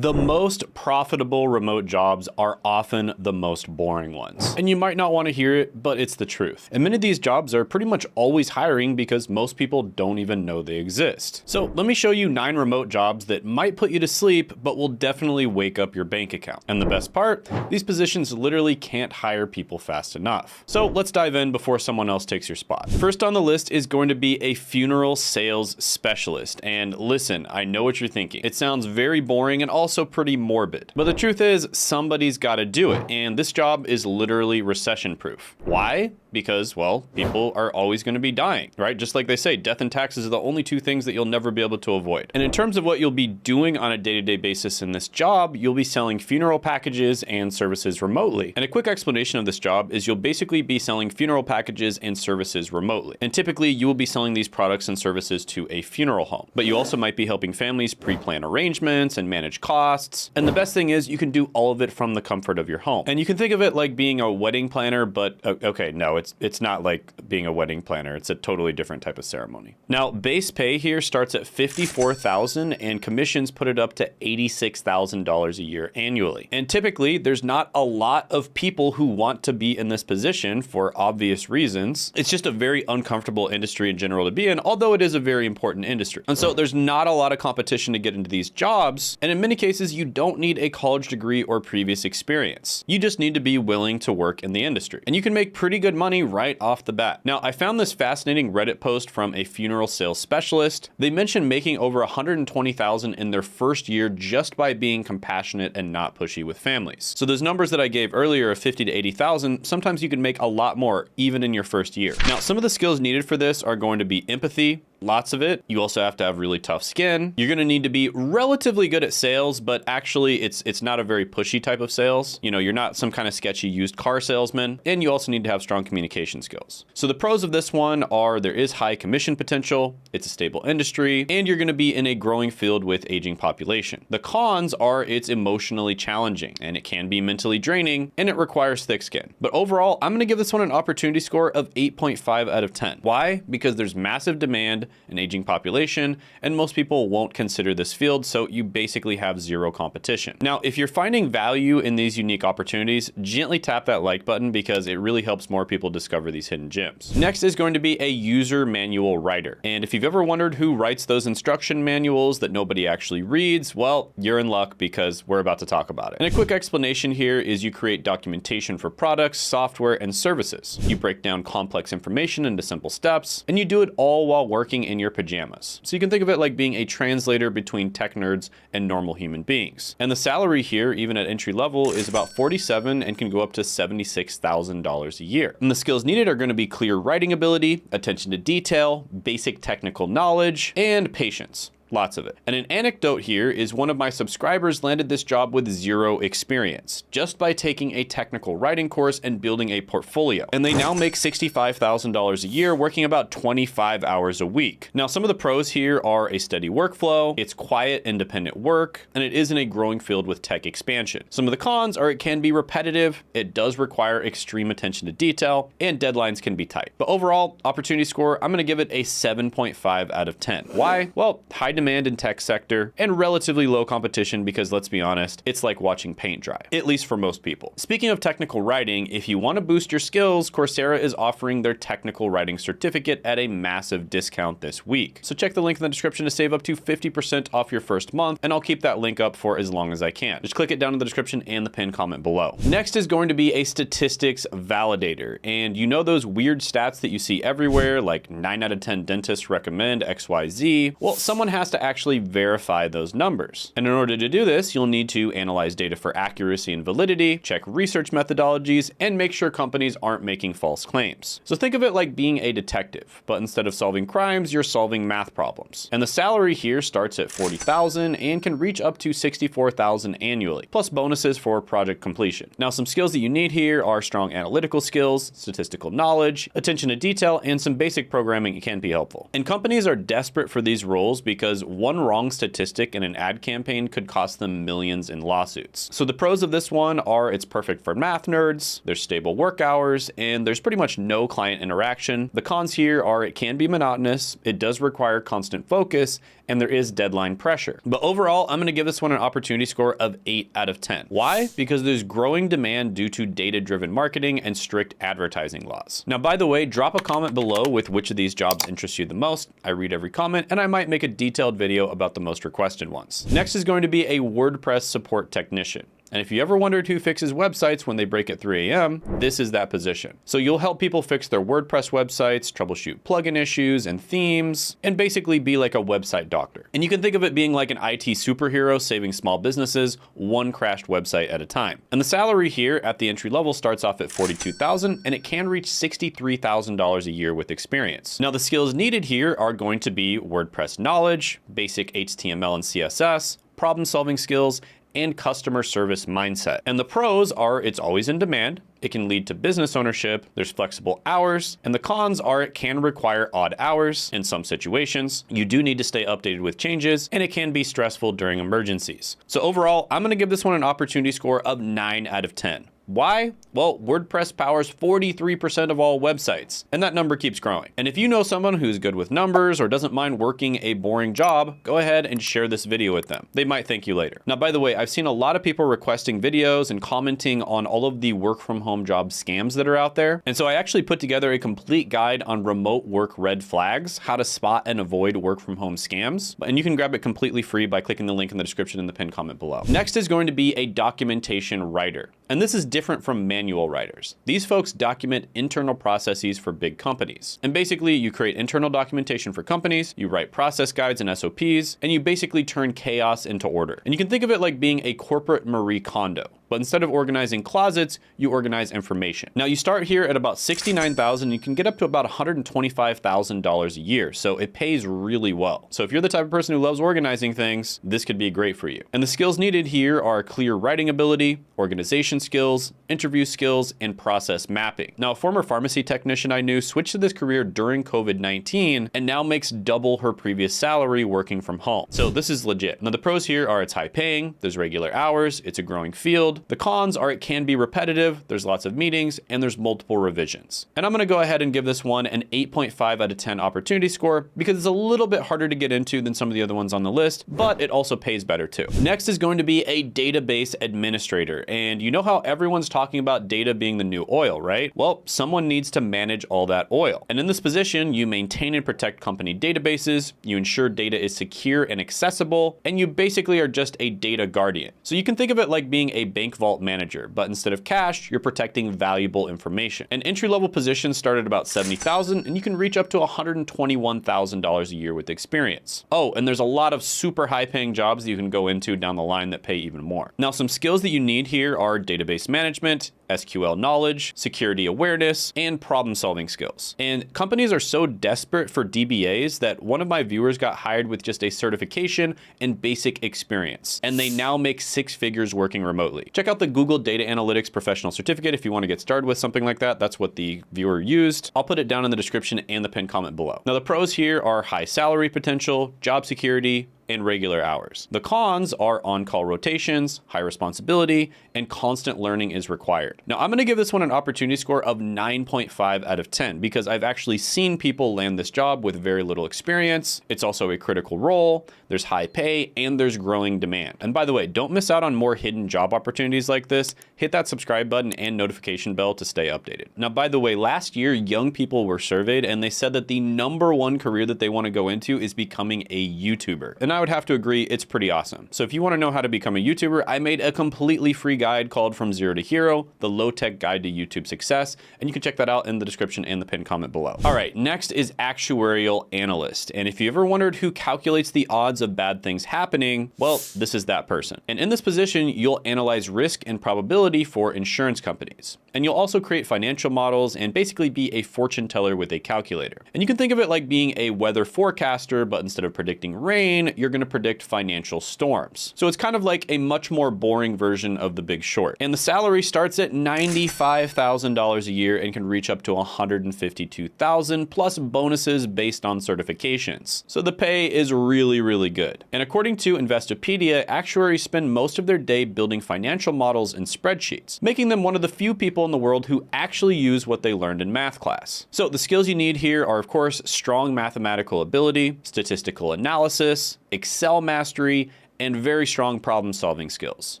The most profitable remote jobs are often the most boring ones. And you might not want to hear it, but it's the truth. And many of these jobs are pretty much always hiring because most people don't even know they exist. So let me show you 9 remote jobs that might put you to sleep, but will definitely wake up your bank account. And the best part, these positions literally can't hire people fast enough. So let's dive in before someone else takes your spot. First on the list is going to be a funeral sales specialist. And listen, I know what you're thinking. It sounds very boring and also pretty morbid. But the truth is, somebody's got to do it. And this job is literally recession proof. Why? Because, well, people are always going to be dying, right? Just like they say, death and taxes are the only 2 things that you'll never be able to avoid. And in terms of what you'll be doing on a day-to-day basis in this job, you'll be selling funeral packages and services remotely. And a quick explanation of this job is you'll basically be selling funeral packages and services remotely. And typically you will be selling these products and services to a funeral home. But you also might be helping families pre-plan arrangements and manage costs. And the best thing is you can do all of it from the comfort of your home. And you can think of it like being a wedding planner, but okay, no, it's not like being a wedding planner. It's a totally different type of ceremony. Now, base pay here starts at $54,000 and commissions put it up to $86,000 a year annually. And typically there's not a lot of people who want to be in this position for obvious reasons. It's just a very uncomfortable industry in general to be in, although it is a very important industry. And so there's not a lot of competition to get into these jobs. And in many cases, you don't need a college degree or previous experience. You just need to be willing to work in the industry. And you can make pretty good money right off the bat. Now, I found this fascinating Reddit post from a funeral sales specialist. They mentioned making over $120,000 in their first year just by being compassionate and not pushy with families. So those numbers that I gave earlier of 50 to 80,000, sometimes you can make a lot more even in your first year. Now, some of the skills needed for this are going to be empathy, lots of it. You also have to have really tough skin. You're going to need to be relatively good at sales, but actually it's not a very pushy type of sales. You know, you're not some kind of sketchy used car salesman, and you also need to have strong communication skills. So the pros of this one are there is high commission potential, it's a stable industry, and you're going to be in a growing field with aging population. The cons are it's emotionally challenging and it can be mentally draining and it requires thick skin. But overall, I'm going to give this one an opportunity score of 8.5 out of 10. Why? Because there's massive demand, an aging population, and most people won't consider this field, so you basically have zero competition. Now, if you're finding value in these unique opportunities, gently tap that like button because it really helps more people discover these hidden gems. Next is going to be a user manual writer. And if you've ever wondered who writes those instruction manuals that nobody actually reads, well, you're in luck because we're about to talk about it. And a quick explanation here is you create documentation for products, software, and services. You break down complex information into simple steps, and you do it all while working in your pajamas. So you can think of it like being a translator between tech nerds and normal human beings. And the salary here, even at entry level, is about $47,000 and can go up to $76,000 a year. And the skills needed are going to be clear writing ability, attention to detail, basic technical knowledge, and patience. Lots of it. And an anecdote here is one of my subscribers landed this job with 0 experience, just by taking a technical writing course and building a portfolio. And they now make $65,000 a year, working about 25 hours a week. Now, some of the pros here are a steady workflow, it's quiet, independent work, and it is in a growing field with tech expansion. Some of the cons are it can be repetitive, it does require extreme attention to detail, and deadlines can be tight. But overall, opportunity score, I'm going to give it a 7.5 out of 10. Why? Well, high demand in tech sector and relatively low competition because let's be honest, it's like watching paint dry, at least for most people. Speaking of technical writing, if you want to boost your skills, Coursera is offering their technical writing certificate at a massive discount this week. So check the link in the description to save up to 50% off your first month, and I'll keep that link up for as long as I can. Just click it down in the description and the pinned comment below. Next is going to be a statistics validator. And you know those weird stats that you see everywhere, like 9 out of 10 dentists recommend XYZ? Well, someone has to actually verify those numbers. And in order to do this, you'll need to analyze data for accuracy and validity, check research methodologies, and make sure companies aren't making false claims. So think of it like being a detective, but instead of solving crimes, you're solving math problems. And the salary here starts at $40,000 and can reach up to $64,000 annually, plus bonuses for project completion. Now, some skills that you need here are strong analytical skills, statistical knowledge, attention to detail, and some basic programming can be helpful. And companies are desperate for these roles because because one wrong statistic in an ad campaign could cost them millions in lawsuits. So the pros of this one are it's perfect for math nerds, there's stable work hours, and there's pretty much no client interaction. The cons here are it can be monotonous, it does require constant focus, and there is deadline pressure. But overall, I'm gonna give this one an opportunity score of 8 out of 10. Why? Because there's growing demand due to data-driven marketing and strict advertising laws. Now, by the way, drop a comment below with which of these jobs interests you the most. I read every comment, and I might make a detailed video about the most requested ones. Next is going to be a WordPress support technician. And if you ever wondered who fixes websites when they break at 3 a.m., this is that position. So you'll help people fix their WordPress websites, troubleshoot plugin issues and themes, and basically be like a website doctor. And you can think of it being like an IT superhero saving small businesses one crashed website at a time. And the salary here at the entry level starts off at $42,000, and it can reach $63,000 a year with experience. Now, the skills needed here are going to be WordPress knowledge, basic HTML and CSS, problem-solving skills, and customer service mindset. And the pros are it's always in demand, it can lead to business ownership, there's flexible hours, and the cons are it can require odd hours in some situations. You do need to stay updated with changes, and it can be stressful during emergencies. So overall, I'm gonna give this one an opportunity score of 9 out of 10. Why? Well, WordPress powers 43% of all websites, and that number keeps growing. And if you know someone who's good with numbers or doesn't mind working a boring job, go ahead and share this video with them. They might thank you later. Now, by the way, I've seen a lot of people requesting videos and commenting on all of the work from home job scams that are out there. And so I actually put together a complete guide on remote work red flags, how to spot and avoid work from home scams. And you can grab it completely free by clicking the link in the description in the pinned comment below. Next is going to be a documentation writer. And this is different from manual writers. These folks document internal processes for big companies. And basically, you create internal documentation for companies, you write process guides and SOPs, and you basically turn chaos into order. And you can think of it like being a corporate Marie Kondo. But instead of organizing closets, you organize information. Now, you start here at about $69,000, you can get up to about $125,000 a year. So it pays really well. So if you're the type of person who loves organizing things, this could be great for you. And the skills needed here are clear writing ability, organization skills, interview skills, and process mapping. Now, a former pharmacy technician I knew switched to this career during COVID-19 and now makes double her previous salary working from home. So this is legit. Now, the pros here are it's high paying, there's regular hours, it's a growing field. The cons are it can be repetitive, there's lots of meetings, and there's multiple revisions. And I'm gonna go ahead and give this one an 8.5 out of 10 opportunity score because it's a little bit harder to get into than some of the other ones on the list, but it also pays better too. Next is going to be a database administrator. And you know how everyone's talking about data being the new oil, right? Well, someone needs to manage all that oil. And in this position, you maintain and protect company databases, you ensure data is secure and accessible, and you basically are just a data guardian. So you can think of it like being a bank vault manager, but instead of cash, you're protecting valuable information. An entry-level position start at about $70,000, and you can reach up to $121,000 a year with experience. Oh, and there's a lot of super high-paying jobs that you can go into down the line that pay even more. Now, some skills that you need here are database management, SQL knowledge, security awareness, and problem-solving skills. And companies are so desperate for DBAs that one of my viewers got hired with just a certification and basic experience, and they now make 6 figures working remotely. Check out the Google Data Analytics Professional Certificate if you want to get started with something like that. That's what the viewer used. I'll put it down in the description and the pinned comment below. Now, the pros here are high salary potential, job security, and regular hours. The cons are on-call rotations, high responsibility, and constant learning is required. Now, I'm gonna give this one an opportunity score of 9.5 out of 10 because I've actually seen people land this job with very little experience. It's also a critical role, there's high pay, and there's growing demand. And by the way, don't miss out on more hidden job opportunities like this. Hit that subscribe button and notification bell to stay updated. Now, by the way, last year, young people were surveyed and they said that the #1 career that they wanna go into is becoming a YouTuber. And I would have to agree, it's pretty awesome. So if you want to know how to become a YouTuber, I made a completely free guide called From Zero to Hero, the low-tech guide to YouTube success, and you can check that out in the description and the pinned comment below. All right, next is actuarial analyst. And if you ever wondered who calculates the odds of bad things happening, well, this is that person. And in this position, you'll analyze risk and probability for insurance companies. And you'll also create financial models and basically be a fortune teller with a calculator. And you can think of it like being a weather forecaster, but instead of predicting rain, you're you're going to predict financial storms. So it's kind of like a much more boring version of The Big Short. And the salary starts at $95,000 a year and can reach up to $152,000 plus bonuses based on certifications. So the pay is really, really good. And according to Investopedia, actuaries spend most of their day building financial models and spreadsheets, making them one of the few people in the world who actually use what they learned in math class. So the skills you need here are, of course, strong mathematical ability, statistical analysis, Excel mastery, and very strong problem-solving skills.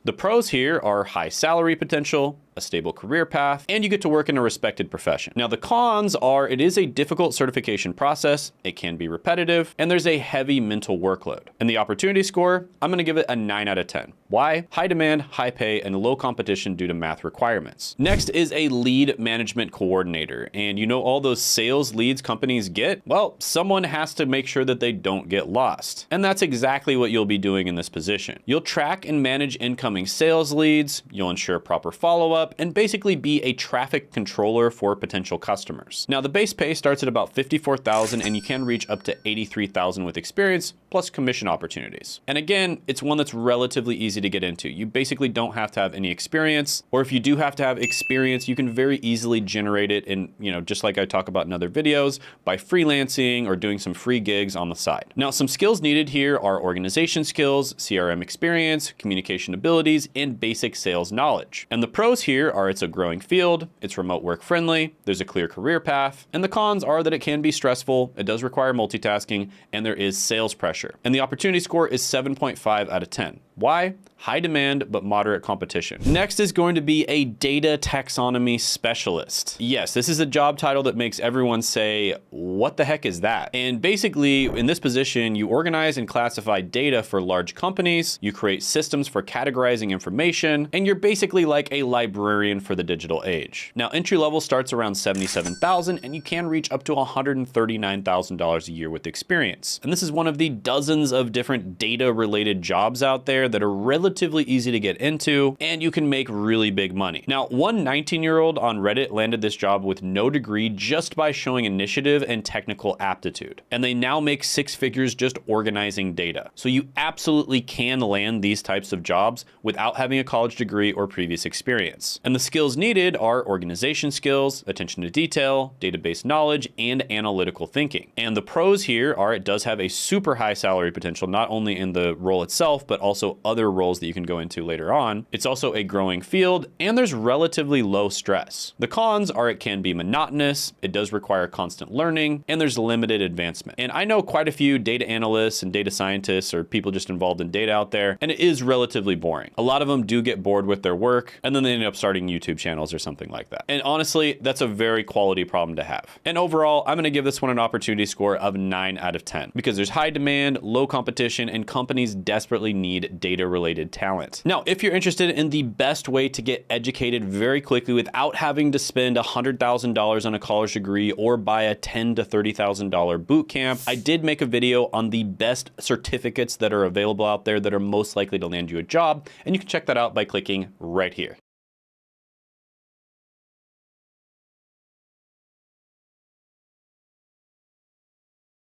The pros here are high salary potential, a stable career path, and you get to work in a respected profession. Now the cons are it is a difficult certification process, it can be repetitive, and there's a heavy mental workload. And the opportunity score, I'm gonna give it a 9 out of 10. Why? High demand, high pay, and low competition due to math requirements. Next is a lead management coordinator. And you know all those sales leads companies get? Well, someone has to make sure that they don't get lost. And that's exactly what you'll be doing in this position. You'll track and manage incoming sales leads, you'll ensure proper follow-up, and basically be a traffic controller for potential customers. Now the base pay starts at about $54,000 and you can reach up to $83,000 with experience plus commission opportunities. And again, it's one that's relatively easy to get into. You basically don't have to have any experience, or if you do have to have experience, you can very easily generate it in, just like I talk about in other videos, by freelancing or doing some free gigs on the side. Now some skills needed here are organization skills, CRM experience, communication abilities, and basic sales knowledge. And the pros here are it's a growing field, it's remote work friendly, there's a clear career path, and the cons are that it can be stressful, it does require multitasking, and there is sales pressure. And the opportunity score is 7.5 out of 10. Why? High demand, but moderate competition. Next is going to be a data taxonomy specialist. Yes, this is a job title that makes everyone say, what the heck is that? And basically, in this position, you organize and classify data for large companies, you create systems for categorizing information, and you're basically like a librarian for the digital age. Now, entry level starts around $77,000, and you can reach up to $139,000 a year with experience. And this is one of the dozens of different data-related jobs out there that are relatively easy to get into, and you can make really big money. Now, one 19-year-old on Reddit landed this job with no degree just by showing initiative and technical aptitude. And they now make 6 figures just organizing data. So you absolutely can land these types of jobs without having a college degree or previous experience. And the skills needed are organization skills, attention to detail, database knowledge, and analytical thinking. And the pros here are it does have a super high salary potential, not only in the role itself, but also other roles that you can go into later on. It's also a growing field, and there's relatively low stress. The cons are it can be monotonous, it does require constant learning, and there's limited advancement. And I know quite a few data analysts and data scientists or people just involved in data out there, and it is relatively boring. A lot of them do get bored with their work, and then they end up starting YouTube channels or something like that. And honestly, that's a very quality problem to have. And overall, I'm gonna give this one an opportunity score of 9 out of 10 because there's high demand, low competition, and companies desperately need data-related talent. Now, if you're interested in the best way to get educated very quickly without having to spend $100,000 on a college degree or buy a $10,000 to $30,000 boot camp, I did make a video on the best certificates that are available out there that are most likely to land you a job, and you can check that out by clicking right here.